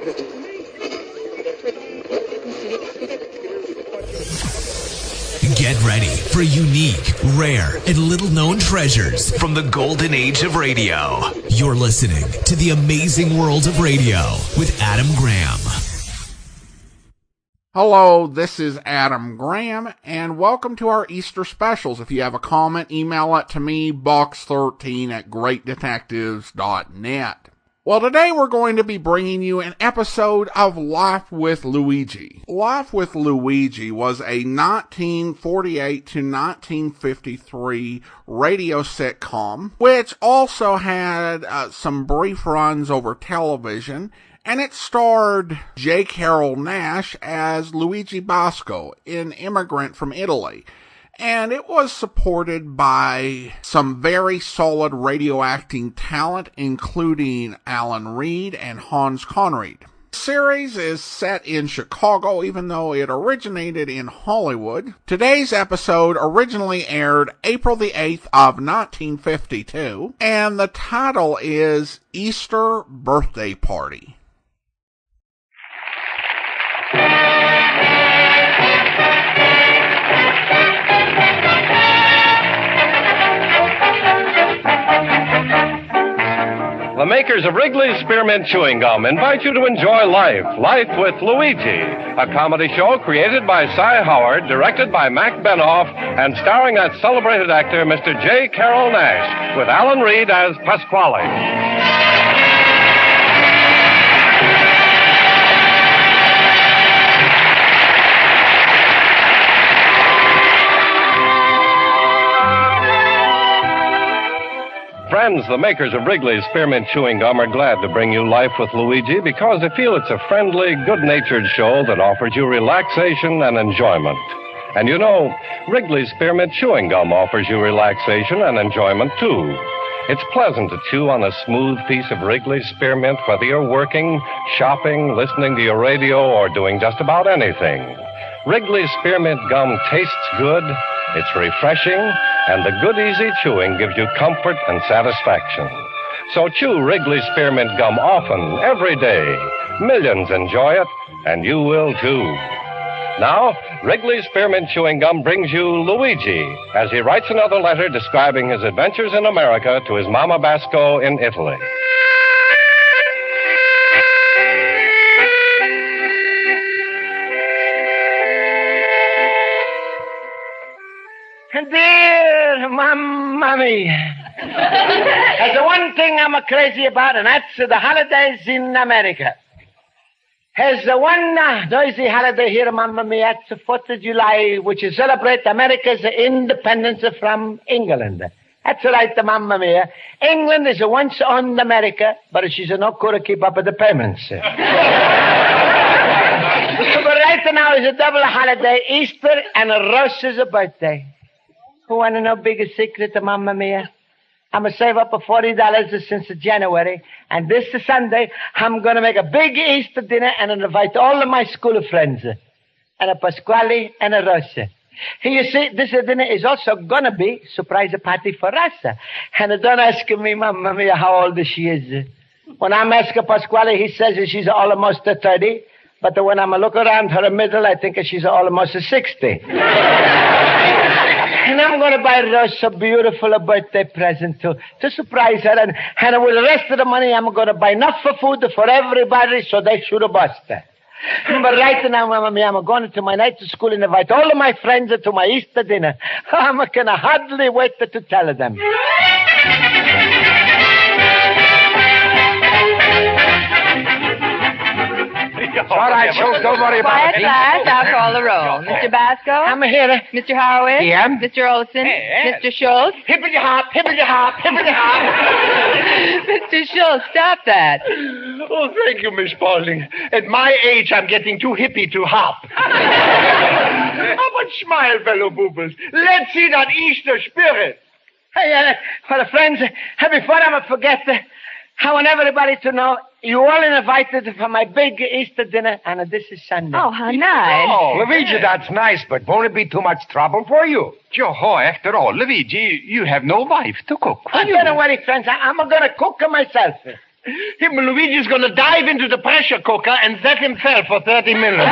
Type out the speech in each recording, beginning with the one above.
Get ready for unique, rare, and little-known treasures from the golden age of radio. You're listening to The Amazing World of Radio with Adam Graham. Hello, this is Adam Graham, and welcome to our Easter specials. If you have a comment, email it to me, box13@greatdetectives.net. Well, today we're going to be bringing you an episode of Life with Luigi. Life with Luigi was a 1948 to 1953 radio sitcom, which also had some brief runs over television, and it starred J. Carrol Naiash as Luigi Basco, an immigrant from Italy. And it was supported by some very solid radio acting talent, including Alan Reed and Hans Conried. The series is set in Chicago, even though it originated in Hollywood. Today's episode originally aired April the 8th of 1952, and the title is Easter Birthday Party. The makers of Wrigley's Spearmint Chewing Gum invite you to enjoy Life with Luigi, a comedy show created by Cy Howard, directed by Mac Benoff, and starring that celebrated actor, Mr. J. Carrol Naiash, with Alan Reed as Pasquale. Friends, the makers of Wrigley's Spearmint Chewing Gum are glad to bring you Life with Luigi because they feel it's a friendly, good-natured show that offers you relaxation and enjoyment. And you know, Wrigley's Spearmint Chewing Gum offers you relaxation and enjoyment, too. It's pleasant to chew on a smooth piece of Wrigley's Spearmint, whether you're working, shopping, listening to your radio, or doing just about anything. Wrigley's Spearmint Gum tastes good, it's refreshing, and the good, easy chewing gives you comfort and satisfaction. So chew Wrigley's Spearmint Gum often, every day. Millions enjoy it, and you will, too. Now, Wrigley's Spearmint Chewing Gum brings you Luigi as he writes another letter describing his adventures in America to his Mama Basco in Italy. Dear Mommy, there's one thing I'm crazy about, and that's the holidays in America. There's one noisy holiday here, Mamma Mia. It's the 4th of July, which is celebrate America's independence from England. That's right, Mamma Mia. England is once owned America, but she's not going to keep up with the payments. But right now is a double holiday, Easter and Rosa's birthday. Who want to know bigger secret, Mamma Mia? I'm going to save up $40 since January, and this Sunday, I'm going to make a big Easter dinner and invite all of my school friends, and a Pasquale and a Rosa. You see, this dinner is also going to be a surprise party for Rosa. And don't ask me, Mamma Mia, how old she is. When I'm asking Pasquale, he says she's almost 30, but when I'm looking around her middle, I think she's almost 60. And I'm going to buy Rose a beautiful birthday present to surprise her. And with the rest of the money, I'm going to buy enough for food for everybody so they should bust her. But right now, Mamma Mia, I'm going to my night school and invite all of my friends to my Easter dinner. I'm going to hardly wait to tell them. All right, Schultz, don't worry about it. Quiet, lads. I'll call the roll. Mr. Basco? I'm here. Mr. Horowitz? Yeah? Mr. Olson? Yes. Mr. Schultz? Hippity hop, hippity hop, hippity hop. Mr. Schultz, stop that. Oh, thank you, Miss Paulding. At my age, I'm getting too hippie to hop. How about smile, fellow boobers? Let's see that Easter spirit. Hey, well, friends, before I forget, I want everybody to know you all invited for my big Easter dinner, and this is Sunday. Oh, how nice. Oh, Luigi, that's nice, but won't it be too much trouble for you? Joe, after all, Luigi, you have no wife to cook for you. Don't worry, friends. I'm going to cook myself. Him and Luigi's going to dive into the pressure cooker and set himself for 30 minutes.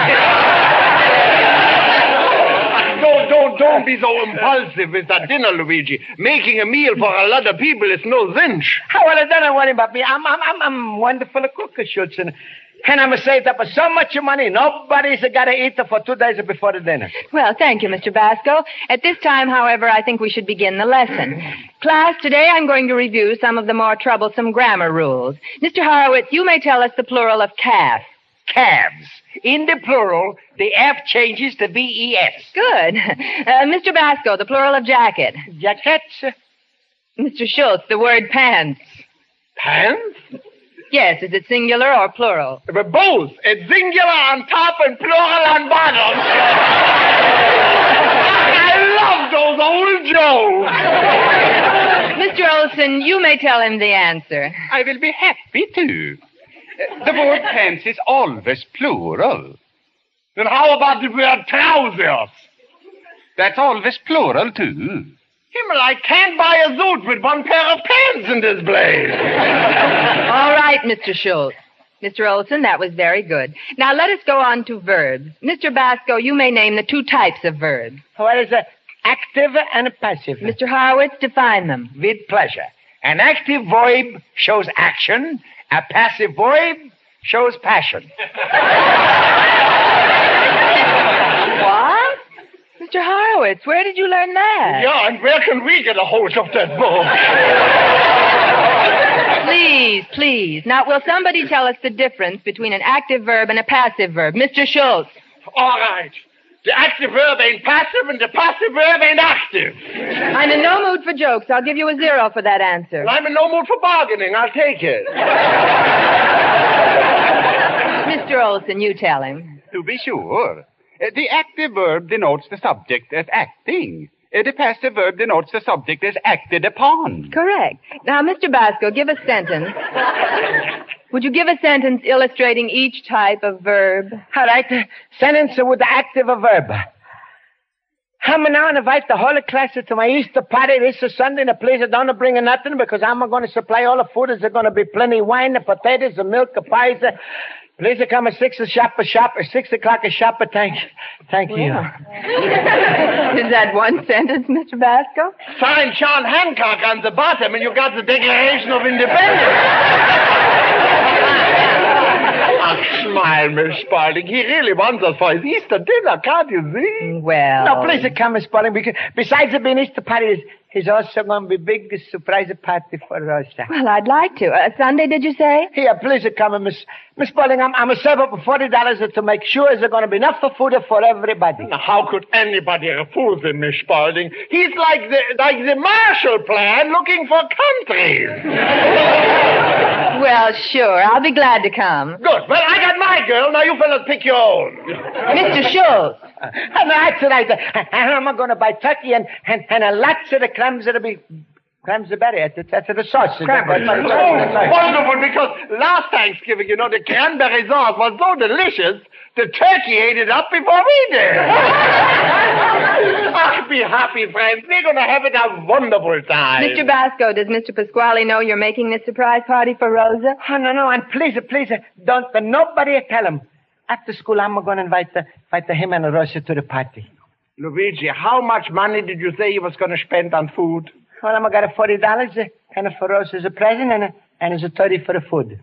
Don't be so impulsive with that dinner, Luigi. Making a meal for a lot of people is no cinch. Oh, well, don't worry about me. I'm wonderful at cooking, Schultz. And I'm saved up so much money, nobody's got to eat it for 2 days before the dinner. Well, thank you, Mr. Basco. At this time, however, I think we should begin the lesson. Class, today I'm going to review some of the more troublesome grammar rules. Mr. Horowitz, you may tell us the plural of calf. Calves. In the plural, the F changes to V-E-S. Good. Mr. Basco, the plural of jacket. Jackets. Mr. Schultz, the word pants. Pants? Yes, is it singular or plural? Both. It's singular on top and plural on bottom. I love those old jokes. Mr. Olson, you may tell him the answer. I will be happy to. The word pants is always plural. Then how about the word trousers? That's always plural, too. Himmel, I can't buy a suit with one pair of pants in this place. All right, Mr. Schultz. Mr. Olson, that was very good. Now let us go on to verbs. Mr. Basco, you may name the 2 types of verbs. What is a active and a passive? Mr. Horowitz, define them. With pleasure. An active verb shows action. A passive verb shows passion. What? Mr. Horowitz, where did you learn that? Yeah, and where can we get a hold of that book? Please. Now, will somebody tell us the difference between an active verb and a passive verb? Mr. Schultz. All right. The active verb ain't passive and the passive verb ain't active. I'm in no mood for jokes. I'll give you a 0 for that answer. Well, I'm in no mood for bargaining. I'll take it. Mr. Olson, you tell him. To be sure. The active verb denotes the subject as acting. The passive verb denotes the subject as acted upon. Correct. Now, Mr. Basco, give a sentence. Would you give a sentence illustrating each type of verb? All right. Sentence with the active verb. I'm now invite the whole class to my Easter party this Sunday. The please don't bring nothing because I'm going to supply all the food. There's going to be plenty of wine, the potatoes, the milk, the pies. Please come at 6 o'clock shop, 6 o'clock shop. Thank you. Yeah. Is that one sentence, Mr. Basco? Sign John Hancock on the bottom, and you got the Declaration of Independence. Smile, Miss Spaulding. He really wants us for his Easter dinner, can't you see? Well... No, please come, Miss Spaulding, because besides it being Easter party, he's also going to be big surprise party for Rosa. Well, I'd like to. Sunday, did you say? Here, please come, Miss Spaulding. I'm a save up $40 to make sure there's going to be enough food for everybody. Now, how could anybody refuse him, Miss Spaulding? He's like the Marshall Plan looking for countries. Well, sure. I'll be glad to come. Good. Well, I got my girl. Now you fellas pick your own. Mr. Schultz. That's right. I'm going to buy turkey and lots of the clams that'll be... Clams are better. That's the sauce. Wonderful, because last Thanksgiving, you know, the cranberry sauce was so delicious, the turkey ate it up before we did. Ach, be happy, friends. We're going to have it a wonderful time. Mr. Basco, does Mr. Pasquale know you're making this surprise party for Rosa? Oh, no, and please, don't nobody tell him. After school, I'm going to invite him and Rosa to the party. Luigi, how much money did you say you was going to spend on food? Well, I'm got $40, and for Rosa as a present, and as a 30 for the food. Is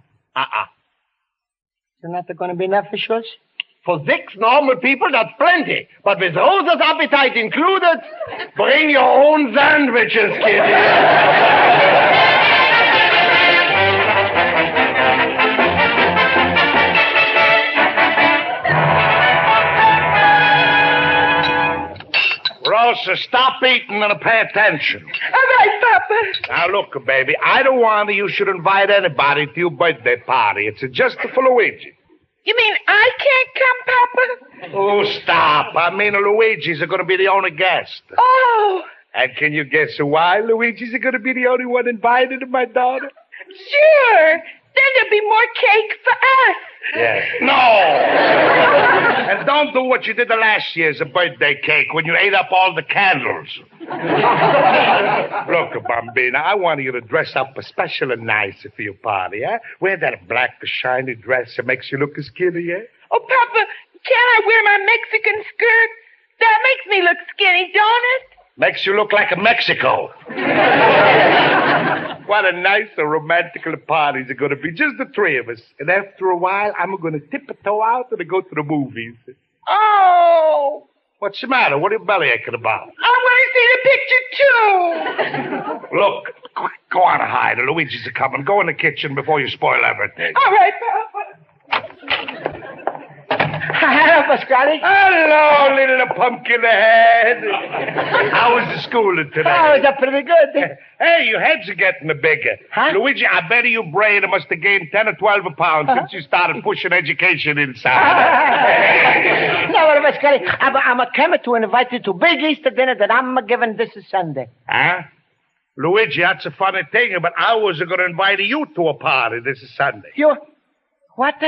not going to be enough for Schultz? For 6 normal people, that's plenty. But with Rosa's appetite included, bring your own sandwiches, kid. Rosa, stop eating and pay attention. All right, Papa. Now, look, baby, I don't want you should invite anybody to your birthday party. It's just for Luigi. You mean I can't come, Papa? Oh, stop. I mean, Luigi's going to be the only guest. Oh. And can you guess why Luigi's going to be the only one invited, my daughter? Sure. Then there'll be more cake for us. Yes. No! And don't do what you did the last year's birthday cake when you ate up all the candles. Look, Bambina, I want you to dress up special and nice for your party, eh? Wear that black, shiny dress that makes you look skinny, eh? Oh, Papa, can't I wear my Mexican skirt? That makes me look skinny, don't it? Makes you look like a Mexico. What a nice and romantic party it's going to be. Just the three of us. And after a while, I'm going to tiptoe out and go to the movies. Oh! What's the matter? What are you belly aching about? I want to see the picture, too. Look, go on and hide. Luigi's coming. Go in the kitchen before you spoil everything. All right, Papa. Hello, Pasquale. Hello, little pumpkin head. How was the school today? Oh, it's pretty good. Hey, your heads are getting bigger. Huh? Luigi, I bet your brain must have gained 10 or 12 pounds since you started pushing education inside. No, well, Pasquale, I'm coming to invite you to big Easter dinner that I'm giving this Sunday. Huh? Luigi, that's a funny thing, but I was going to invite you to a party this Sunday. You? What?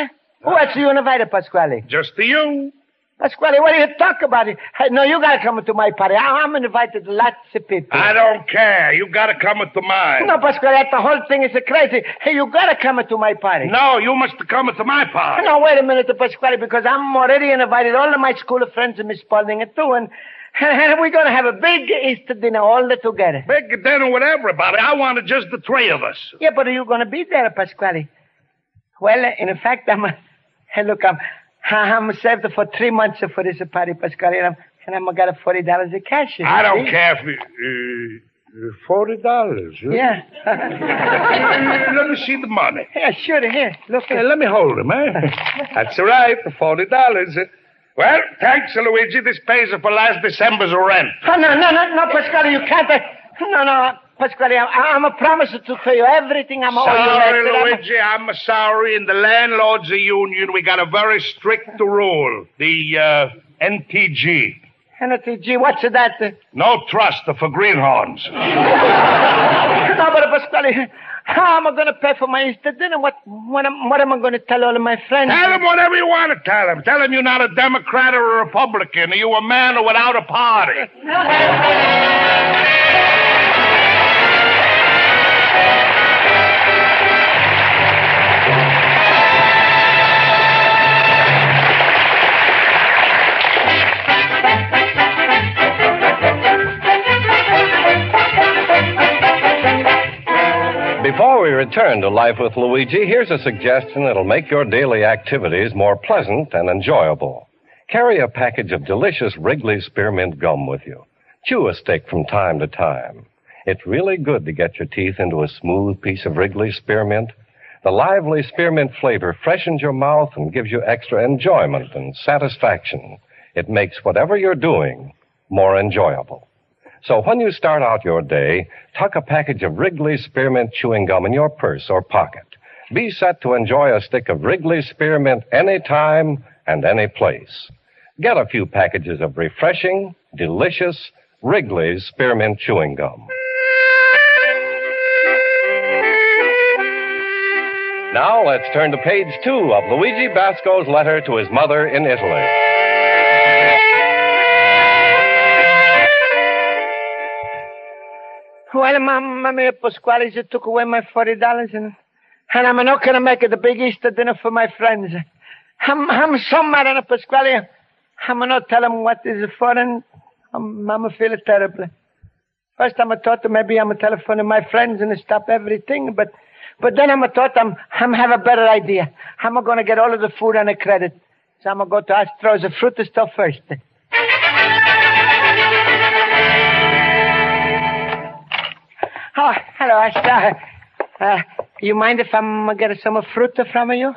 Who else you invited, Pasquale? Just to you. Pasquale, what do you talk about? Hey, no, you gotta come to my party. I'm invited lots of people. I don't care. You gotta come to mine. No, Pasquale, the whole thing is crazy. Hey, you gotta come to my party. No, you must come to my party. No, wait a minute, Pasquale, because I'm already invited all of my school friends and Miss Spalding too, and we're gonna have a big Easter dinner all together. Big dinner with everybody. I wanted just the three of us. Yeah, but are you gonna be there, Pasquale? Well, in fact, Hey, look, I'm saved for 3 months for this party, Pasquale, and I'm got $40 in cash. I don't care if $40. Huh? Yeah. Let me see the money. Yeah, sure. Here, look. Let me hold them, eh? That's all right, the $40. Well, thanks, Luigi. This pays for last December's rent. Oh, no, Pasquale, you can't. No, Pasquale, I'm a promise to pay you everything I'm owing you. Sorry, Luigi, I'm sorry. In the landlords' union, we got a very strict rule. The NTG. NTG, what's that? No trust for greenhorns. No, but Pasquale, how am I going to pay for my Easter dinner? What am I going to tell all of my friends? Tell them whatever you want to tell them. Tell them you're not a Democrat or a Republican. Or you're a man without a party. Before we return to Life with Luigi, here's a suggestion that'll make your daily activities more pleasant and enjoyable. Carry a package of delicious Wrigley's Spearmint Gum with you. Chew a stick from time to time. It's really good to get your teeth into a smooth piece of Wrigley's Spearmint. The lively spearmint flavor freshens your mouth and gives you extra enjoyment and satisfaction. It makes whatever you're doing more enjoyable. So when you start out your day, tuck a package of Wrigley's Spearmint Chewing Gum in your purse or pocket. Be set to enjoy a stick of Wrigley's Spearmint anytime and any place. Get a few packages of refreshing, delicious Wrigley's Spearmint Chewing Gum. Now let's turn to page 2 of Luigi Basco's letter to his mother in Italy. Well, Mamma Pasquale, she took away my $40, and I'm not going to make it a big Easter dinner for my friends. I'm so mad at Pasquale. I'm not tell them what is it for, and I'm feeling terribly. First, I thought maybe I'm telephoning my friends and stop everything, but then I thought I'm have a better idea. I'm going to get all of the food on a credit. So I'm going to go to Astro's fruit store first. Oh, hello, Astro. You mind if I'm going to get some fruit from you?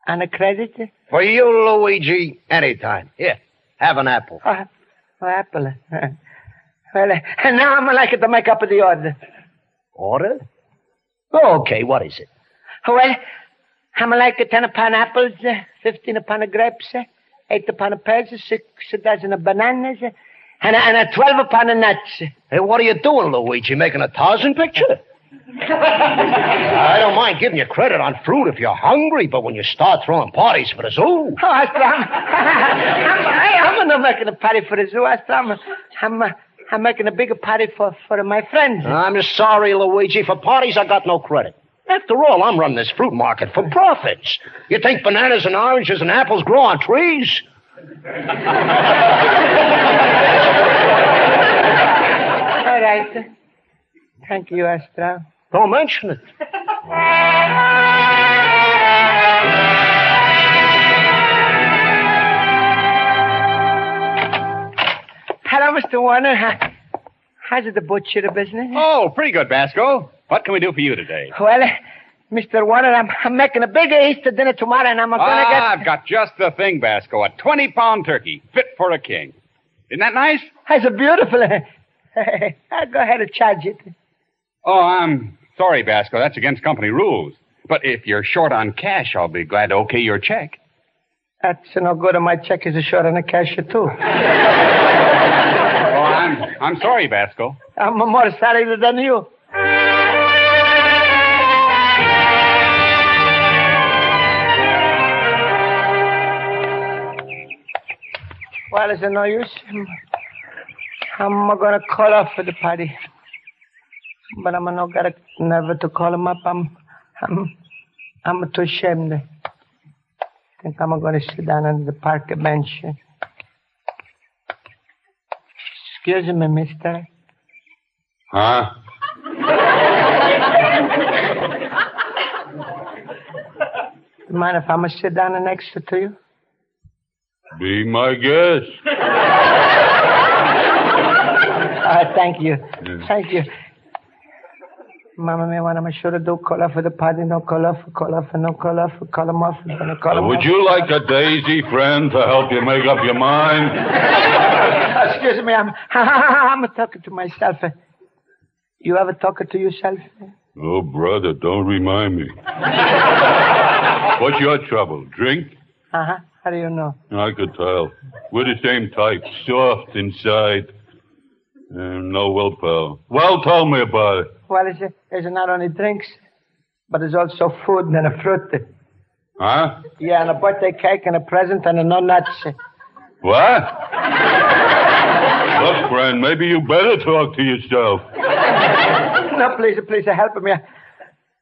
On a credit? For you, Luigi, anytime. Here, have an apple. Oh, apple. Well, now I'm like to make up the order. Order? Oh, okay, what is it? Well, I'm like 10 pineapples, 15 grapes, 8 pears, 6 dozen bananas, and 12 nuts. Hey, what are you doing, Luigi? Making a Tarzan picture? I don't mind giving you credit on fruit if you're hungry, but when you start throwing parties for the zoo... Oh, Astra, I'm not making a party for the zoo, Astra. I'm making a bigger party for my friends. I'm sorry, Luigi. For parties, I got no credit. After all, I'm running this fruit market for profits. You think bananas and oranges and apples grow on trees? All right. Thank you, Astra. Don't mention it. Hello, Mr. Warner. How's the butcher business? Oh, pretty good, Basco. What can we do for you today? Well, Mr. Warner, I'm making a big Easter dinner tomorrow, and I'm going to get... I've got just the thing, Basco. A 20-pound turkey, fit for a king. Isn't that nice? That's beautiful. I'll go ahead and charge it. Oh, I'm sorry, Basco. That's against company rules. But if you're short on cash, I'll be glad to okay your check. That's no good. My check is short on the cashier, too. Oh, I'm sorry, Basco. I'm more sorry than you. Well, it's no use. I'm going to call off for the party. But I'm not got never to call him up. I'm too ashamed. I think I'm going to sit down on the park bench. Excuse me, mister. Huh? Mind if I'm going to sit down next to you? Be my guest. Thank you. Thank you. Mama, me what I'm sure to do. Call off for the party. No call off. Call off. No call off. Call him off. Would you like a daisy friend to help you make up your mind? Excuse me. I'm talking to myself. You ever talking to yourself? Oh, brother, don't remind me. What's your trouble? Drink? Uh-huh. How do you know? I could tell. We're the same type. Soft inside. No willpower. Well, tell me about it. Well, it's not only drinks, but it's also food and a fruit. Huh? Yeah, and a birthday cake and a present and no nuts. What? Look, friend, maybe you better talk to yourself. No, please help me.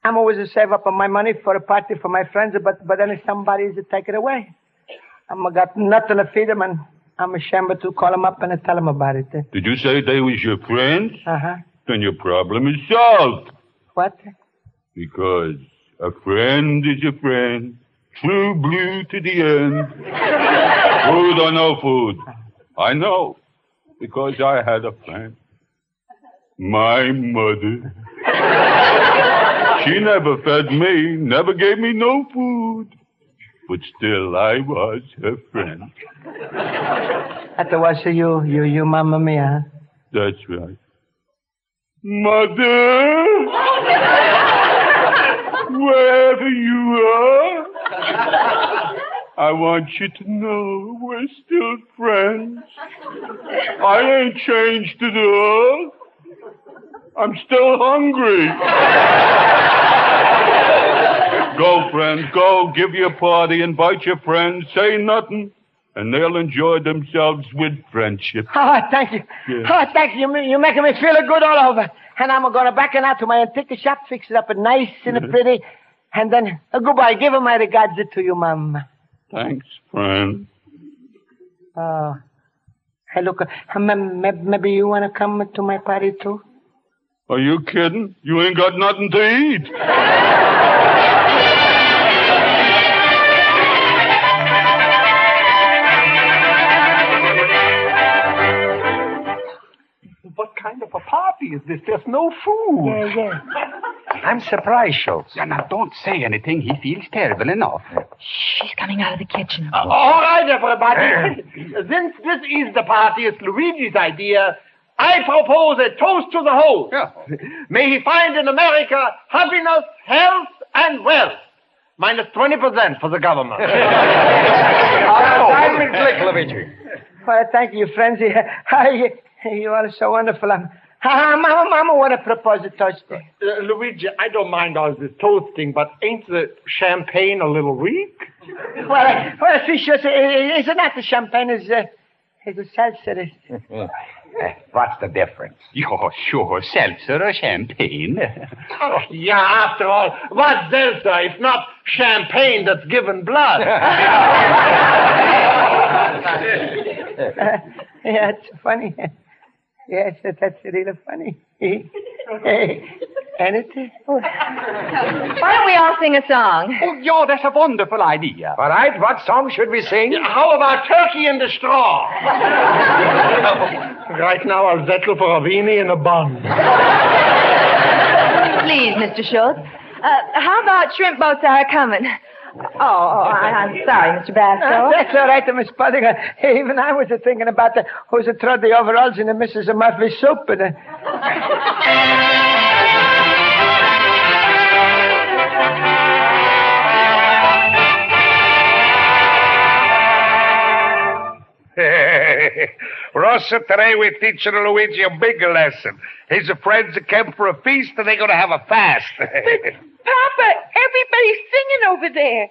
I'm always a save up on my money for a party for my friends, but then somebody's to take it away. I'm got nothing to feed them, and I'm ashamed to call them up and tell them about it. Did you say they was your friends? Uh-huh. Then your problem is solved. What? Because a friend is a friend. True blue to the end. Food or no food. I know. Because I had a friend. My mother. She never fed me, never gave me no food. But still, I was her friend. That was you, Mamma Mia. That's right. Mother! Wherever you are, I want you to know we're still friends. I ain't changed at all. I'm still hungry. Go, friend, go. Give your party, invite your friends, say nothing, and they'll enjoy themselves with friendship. Oh, thank you. Yeah. Oh, thank you. You're making me feel good all over. And I'm going to back it out to my antique shop, fix it up nice and pretty, and then goodbye. Give my regards to you, Mom. Thanks, friend. Oh. Hey, look, maybe you want to come to my party, too? Are you kidding? You ain't got nothing to eat. What kind of a party is this? There's no food. Yeah. I'm surprised, Schultz. Yeah, now, don't say anything. He feels terrible enough. She's coming out of the kitchen. All right, everybody. Since this is the party, it's Luigi's idea, I propose a toast to the host. Yeah. May he find in America happiness, health, and wealth. Minus 20% for the government. Luigi. Well, thank you, friends. You are so wonderful. Mama want to propose a toast. Luigi, I don't mind all this toasting, but ain't the champagne a little weak? Well, see, sure, it's not the champagne, it's a seltzer. What's the difference? Yeah, sure. Seltzer or champagne. Oh, yeah, after all, what's seltzer if not champagne that's given blood? Yeah, it's funny. Yes, that's really funny. And it is. Why don't we all sing a song? Oh, yeah, that's a wonderful idea. All right, what song should we sing? How about Turkey in the Straw? Right now, I'll settle for a weenie and a bun. Please, Mr. Schultz. How about Shrimp Boats Are Coming? I'm sorry, Mr. Basco. That's all right, Miss Pudding. Even I was thinking about who's throw the overalls in the Mrs. Murphy soup. But, Rosa, today we're teaching Luigi a big lesson. His friends came for a feast and they're going to have a fast. But, Papa, everybody's singing over there.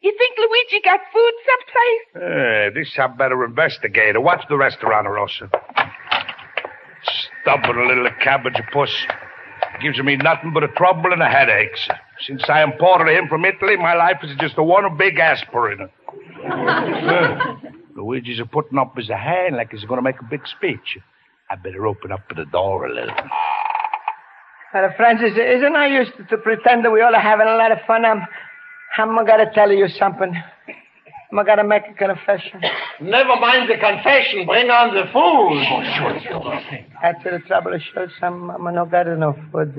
You think Luigi got food someplace? This I better investigate. Watch the restaurant, Rosa. Stubborn little cabbage puss. Gives me nothing but a trouble and a headaches. Since I imported him from Italy, my life is just one big aspirin. Luigi's putting up his hand like he's going to make a big speech. I better open up the door a little. Well, Francis, isn't I used to pretend that we all are having a lot of fun? I'm going to tell you something. I'm going to make a confession. Never mind the confession. Bring on the food. That's the trouble. I'm not got enough food.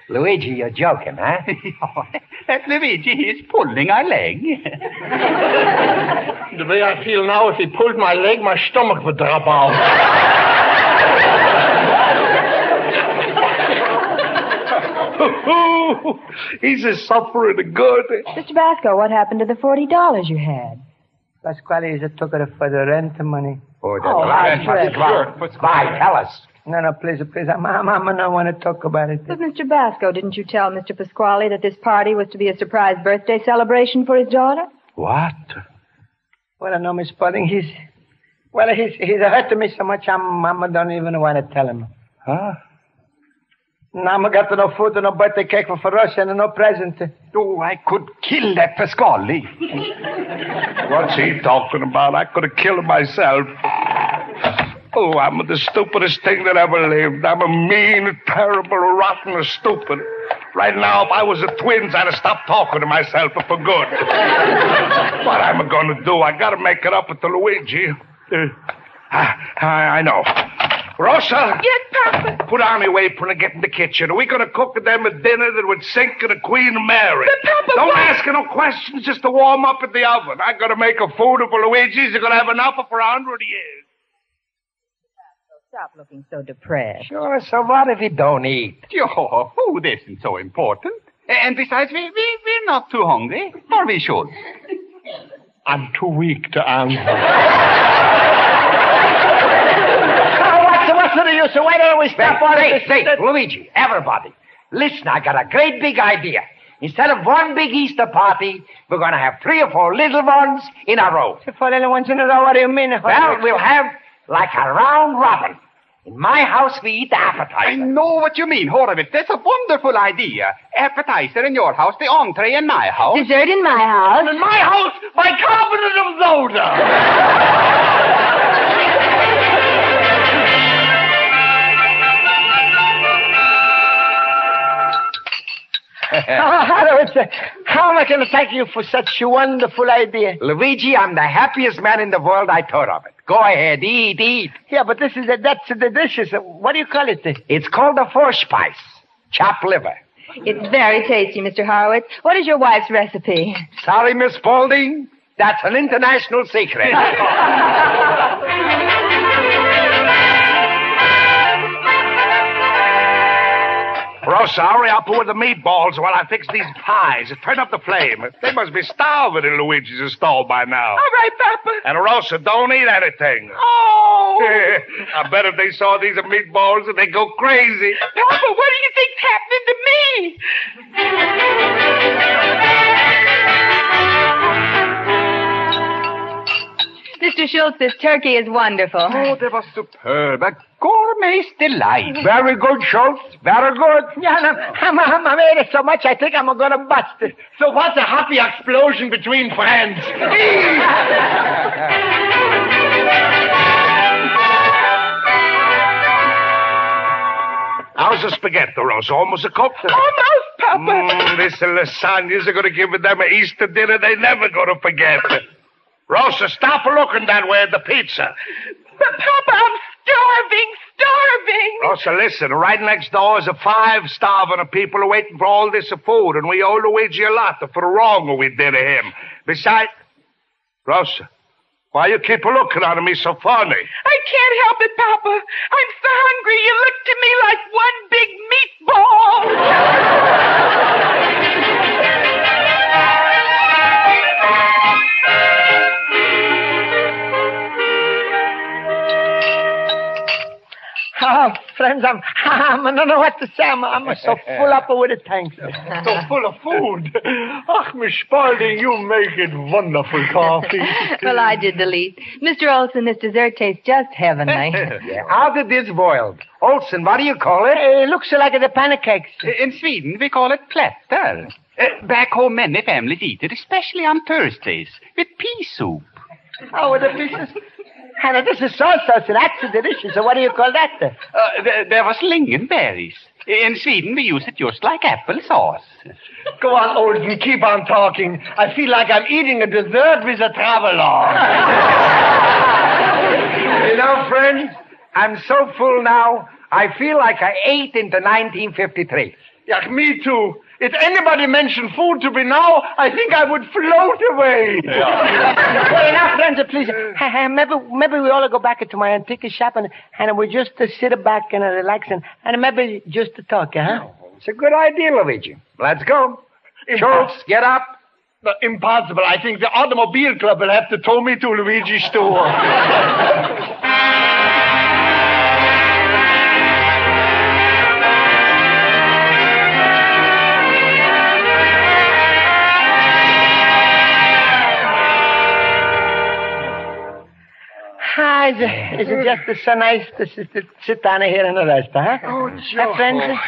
Luigi, you're joking, huh? That Luigi, he's pulling our leg. The way I feel now, if he pulled my leg, my stomach would drop out. He's a suffering good. Mr. Basco, what happened to the $40 you had? Pasquale took it for the rent money. Oh, that's right. Bye, tell us. No, please. I'm not want to talk about it. But, Mr. Basco, didn't you tell Mr. Pasquale that this party was to be a surprise birthday celebration for his daughter? What? Well, no, Miss Pudding, he's hurting me so much, I don't even want to tell him. Huh? Now I got no food and no birthday cake for Rosa and no present. Oh, I could kill that Pasquale. What's he talking about? I could have killed him myself. Oh, I'm the stupidest thing that ever lived. I'm a mean, terrible, rotten, stupid. Right now, if I was a twins, I'd have stopped talking to myself for good. What am I going to do? I got to make it up with the Luigi. I know. Rosa? Yes, Papa? Put on your apron and get in the kitchen. Are we going to cook them a dinner that would sink in a Queen Mary? But, Papa, don't what? ask no questions, just to warm up in the oven. I got to make a food for Luigi's. They're going to have enough for 100 years. Stop looking so depressed. Sure, so what if you don't eat? Your food isn't so important. And besides, we're not too hungry. Or we should. I'm too weak to answer. What's the use? Why don't we stop all this? Say, Luigi, everybody, listen, I got a great big idea. Instead of one big Easter party, we're going to have 3 or 4 little ones in a row. 4 little ones in a row? What do you mean? Well, we'll have like a round robin. In my house, we eat the appetizer. I know what you mean, Horowitz. That's a wonderful idea. Appetizer in your house, the entree in my house. Dessert in my house. In my house, bicarbonate of soda. How am I going to thank you for such a wonderful idea? Luigi, I'm the happiest man in the world. I thought of it. Go ahead, eat. Yeah, but that's the dishes. What do you call it? It's called a Vorspice. Chopped liver. It's very tasty, Mr. Horowitz. What is your wife's recipe? Sorry, Miss Spaulding. That's an international secret. Rosa, hurry up with the meatballs while I fix these pies. Turn up the flame. They must be starving in Luigi's stall by now. All right, Papa. And Rosa, don't eat anything. Oh! I bet if they saw these meatballs, they'd go crazy. Papa, what do you think's happening to me? Mr. Schultz, this turkey is wonderful. Oh, they were superb. A gourmet's delight. Very good, Schultz. Very good. Yeah, I made it so much I think I'm going to bust it. So what's a happy explosion between friends? How's the spaghetti, Rosa? Almost cooked? Almost, Papa. These lasagnas are going to give them an Easter dinner they're never going to forget. Rosa, stop looking that way at the pizza. But, Papa, I'm starving. Rosa, listen. Right next door is 5 starving people waiting for all this food, and we owe Luigi a lot for the wrong we did to him. Besides, Rosa, why you keep looking at me so funny? I can't help it, Papa. I'm so hungry you look to me like one big meatball. Oh, friends, I don't know what to say. I'm so full up with it, thanks. So full of food. Ach, Miss Spalding, you make it wonderful coffee. Well, I did the least. Mr. Olson, this dessert tastes just heavenly. How did this boiled? Olson, what do you call it? It looks like the pancakes. In Sweden, we call it platter. Back home, many families eat it, especially on Thursdays, with pea soup. Oh, with the pieces. And this is sauce, so that's delicious. So what do you call that? There was lingonberries. In Sweden, we use it just like applesauce. Go on, Olson, keep on talking. I feel like I'm eating a dessert with a traveler. You know, friends, I'm so full now, I feel like I ate into 1953. Yeah, me too. If anybody mentioned food to me now, I think I would float away. Yeah. Well, now, friends, please, maybe we all go back to my antique shop and we just sit back and relax and maybe just talk, huh? It's a good idea, Luigi. Let's go. Schultz, get up. Impossible. I think the automobile club will have to tow me to Luigi's store. Is it just so nice to sit down here and rest, huh? Oh, Joe. Friends?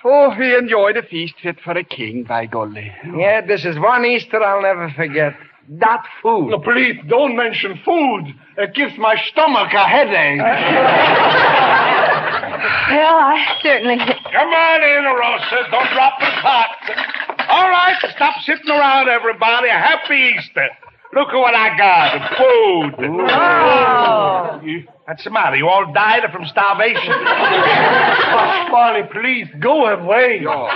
Oh, we enjoyed a feast fit for a king, by golly. Yeah, this is one Easter I'll never forget. That food. No, please, don't mention food. It gives my stomach a headache. Well, I certainly... Come on in, Rosa. Don't drop the pot. All right, stop sitting around, everybody. A happy Easter. Look at what I got. Food. Oh. What's the matter? You all died from starvation? Pasquale, please, go away. Look,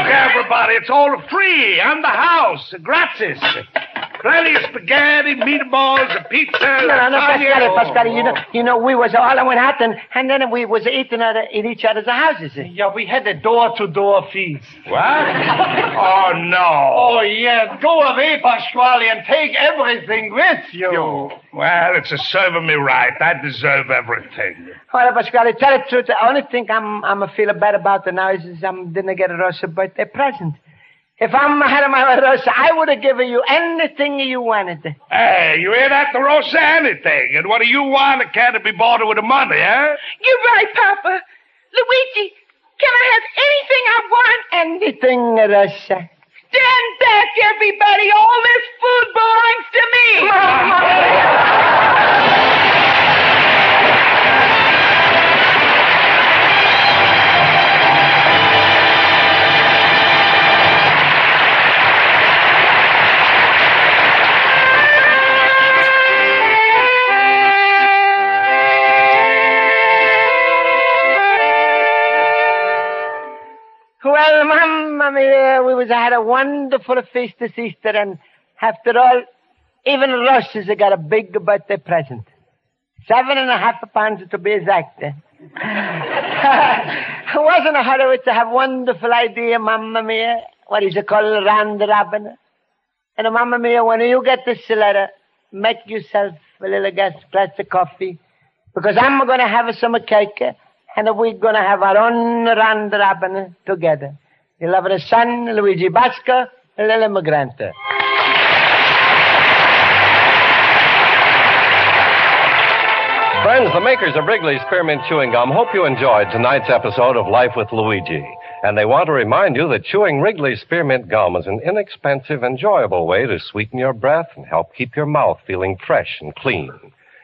everybody, it's all free. And the house. Gratis. Plenty of spaghetti, meatballs, a pizza. No, Pasquale. You know, we was all in Manhattan, and then we was eating in each other's houses. Yeah, we had a door-to-door feast. What? Oh, no. Oh, yeah. Go away, Pasquale, and take everything with you. Well, it's a serving me right. I deserve everything. Well, Pasquale, tell the truth. The only thing I'm feeling bad about now is I didn't get a Rosa birthday present. If I'm had my Rosa, I would have given you anything you wanted. Hey, you hear that, the Rosa? Anything. And what do you want? It can't be bought with the money, huh? You're right, Papa. Luigi, can I have anything I want? Anything, Rosa. Stand back, everybody. All this food belongs to me. Well, Mamma mia, we had a wonderful feast this Easter, and after all, even Rosa's got a big birthday present. 7.5 pounds to be exact. Wasn't Horowitz to have wonderful idea, Mamma Mia? What is it called, round robin? And Mamma Mia, when you get this letter, make yourself a little glass of coffee, because I'm going to have some cake, and we're going to have our own round robin together. You love the son, Luigi Basco, a little immigrant. Friends, the makers of Wrigley's Spearmint Chewing Gum hope you enjoyed tonight's episode of Life with Luigi. And they want to remind you that chewing Wrigley's Spearmint Gum is an inexpensive, enjoyable way to sweeten your breath and help keep your mouth feeling fresh and clean.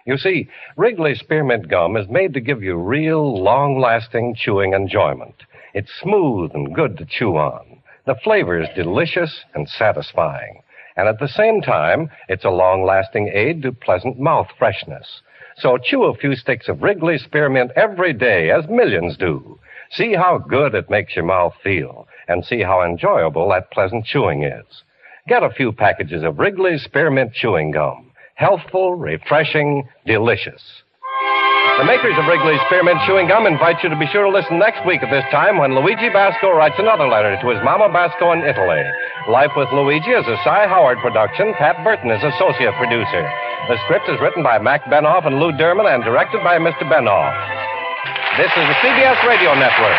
You see, Wrigley's Spearmint Gum is made to give you real, long-lasting chewing enjoyment. It's smooth and good to chew on. The flavor is delicious and satisfying. And at the same time, it's a long-lasting aid to pleasant mouth freshness. So chew a few sticks of Wrigley's Spearmint every day, as millions do. See how good it makes your mouth feel, and see how enjoyable that pleasant chewing is. Get a few packages of Wrigley's Spearmint Chewing Gum. Healthful, refreshing, delicious. The makers of Wrigley's Spearmint Chewing Gum invite you to be sure to listen next week at this time when Luigi Basco writes another letter to his Mama Basco in Italy. Life with Luigi is a Cy Howard production. Pat Burton is associate producer. The script is written by Mac Benoff and Lou Derman and directed by Mr. Benoff. This is the CBS Radio Network.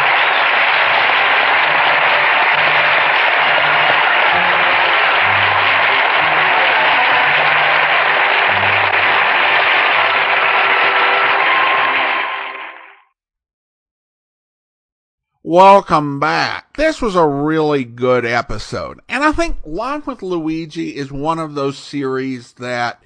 Welcome back. This was a really good episode. And I think Life with Luigi is one of those series that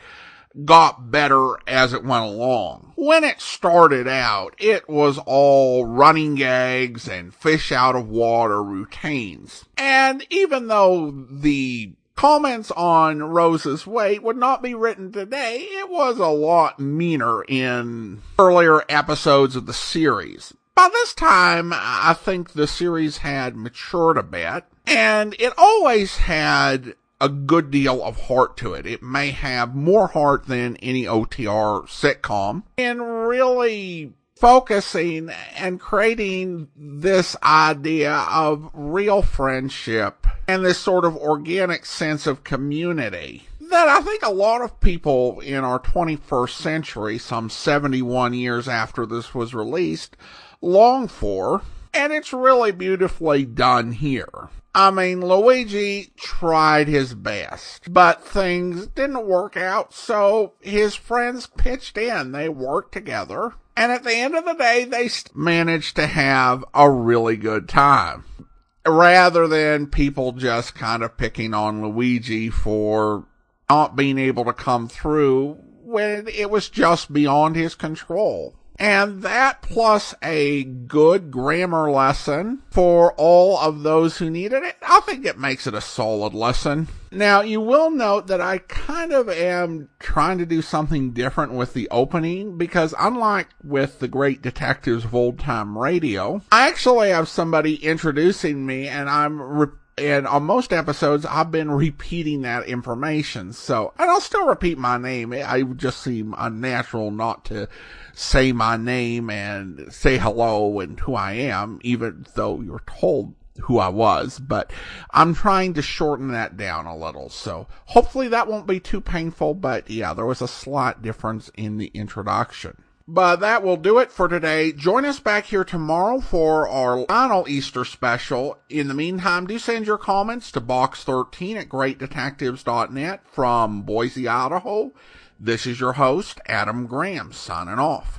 got better as it went along. When it started out, it was all running gags and fish out of water routines. And even though the comments on Rosa's weight would not be written today, it was a lot meaner in earlier episodes of the series. By this time, I think the series had matured a bit, and it always had a good deal of heart to it. It may have more heart than any OTR sitcom in really focusing and creating this idea of real friendship and this sort of organic sense of community that I think a lot of people in our 21st century, some 71 years after this was released, long for, and it's really beautifully done here. I mean, Luigi tried his best, but things didn't work out, so his friends pitched in. They worked together, and at the end of the day, they managed to have a really good time, rather than people just kind of picking on Luigi for not being able to come through when it was just beyond his control. And that, plus a good grammar lesson for all of those who needed it, I think it makes it a solid lesson. Now, you will note that I kind of am trying to do something different with the opening, because unlike with the great detectives of old-time radio, I actually have somebody introducing me, and and on most episodes, I've been repeating that information. So, and I'll still repeat my name. I would just seem unnatural not to say my name and say hello and who I am, even though you're told who I was. But I'm trying to shorten that down a little. So hopefully that won't be too painful. But yeah, there was a slight difference in the introduction. But that will do it for today. Join us back here tomorrow for our final Easter special. In the meantime, do send your comments to box13@greatdetectives.net from Boise, Idaho. This is your host, Adam Graham, signing off.